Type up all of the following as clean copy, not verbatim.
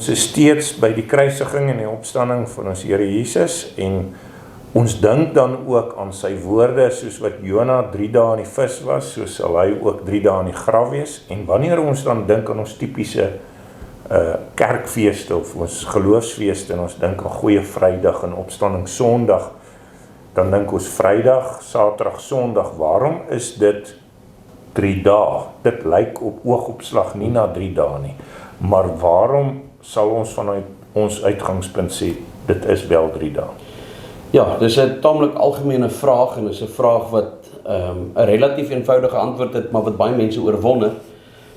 Ons is steeds by die kruisiging en die opstanding van ons Here Jesus en ons dink dan ook aan sy woorde, soos wat Jona 3 dae in die vis was, so sal hy ook 3 dae in die graf wees. En wanneer ons dan dink aan ons tipiese kerkfeeste of ons geloofsfeeste en ons dink aan Goeie Vrydag en Opstanding Sondag, dan dink ons Vrydag, Saterdag, Sondag, waarom is dit 3 dae? Dit lyk op oogopslag nie na 3 dae nie, maar waarom sal ons vanuit ons uitgangspunt sê, dit is wel 3 dae? Ja, dis 'n taamlik algemene vraag en dis 'n vraag wat 'n relatief eenvoudige antwoord het, maar wat baie mense oorwonder,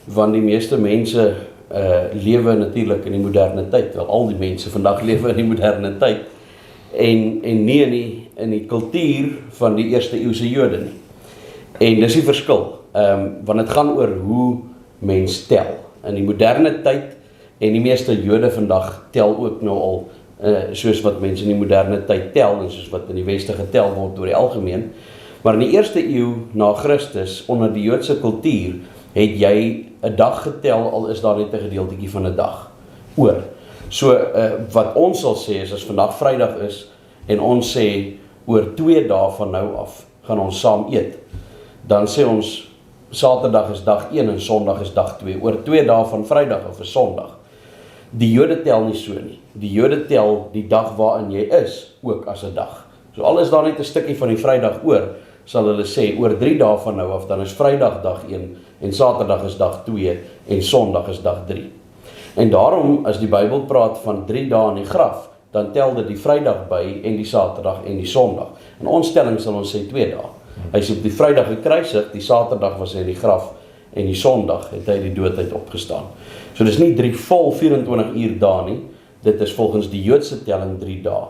want die meeste mense lewe natuurlik in die moderne tyd. Wel, al die mense vandag lewe in die moderne tyd en nie in die kultuur van die eerste eeuse Jode nie. En dis die verskil, want dit gaan oor hoe mens tel. In die moderne tyd en die meeste Jode vandag tel ook nou al soos wat mense in die moderne tyd tel en soos wat in die Weste getel word oor die algemeen. Maar in die eerste eeu na Christus, onder die Joodse kultuur, het jy 'n dag getel, al is daar net 'n gedeeltetjie van 'n dag oor. So wat ons sal sê is, as vandag Vrydag is en ons sê oor 2 dae van nou af gaan ons saam eet, dan sê ons Saterdag is dag 1 en Sondag is dag 2, oor 2 dae van Vrydag of 'n Sondag. Die Jode tel nie so nie. Die Jode tel die dag waarin jy is ook as 'n dag. So al is daar net 'n stukkie van die Vrydag oor, sal hulle sê oor 3 dae van nou af, dan is Vrydag dag 1 en Saterdag is dag 2 en Sondag is dag 3. En daarom, as die Bybel praat van 3 dae in die graf, dan tel dit die Vrydag by en die Saterdag en die Sondag. In ons stelling sal ons sê 2 dae. Hy is op die Vrydag gekruisig, die Saterdag was hy in die graf en die Sondag het hy die dood uit opgestaan. So dis nie 3 vol 24 uur dae nie, dit is volgens die Joodse telling 3 dae.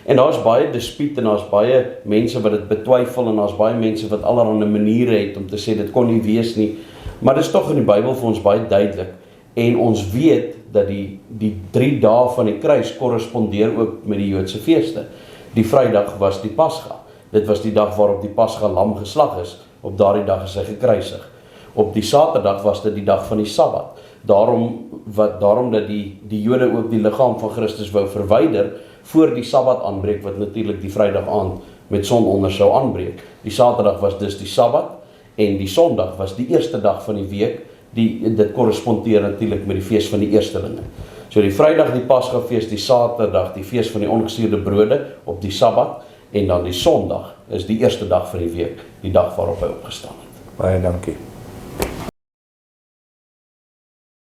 En daar's baie dispuut en daar's baie mense wat dit betwyfel en daar's baie mense wat allerlei maniere het om te sê dit kon nie wees nie, maar dis tog in die Bybel vir ons baie duidelik en ons weet dat die 3 dae van die kruis korrespondeer ook met die Joodse feeste. Die Vrydag was die Pasga. Dit was die dag waarop die Pasga lam geslag is, op daardie dag is hy gekruisig. Op die Saterdag was dit die dag van die Sabbat. Daarom dat die Jode ook die liggaam van Christus wou verwyder voor die Sabbat aanbreek, wat natuurlik die Vrydag aand met sononder sou aanbreek. Die Saterdag was dus die Sabbat en die Sondag was die eerste dag van die week. Dit korrespondeer natuurlik met die fees van die eerstelinge. So die Vrydag die Pasgafees, die Saterdag die fees van die ongesuurde brode op die Sabbat en dan die Sondag is die eerste dag van die week, die dag waarop hy opgestaan het. Baie dankie.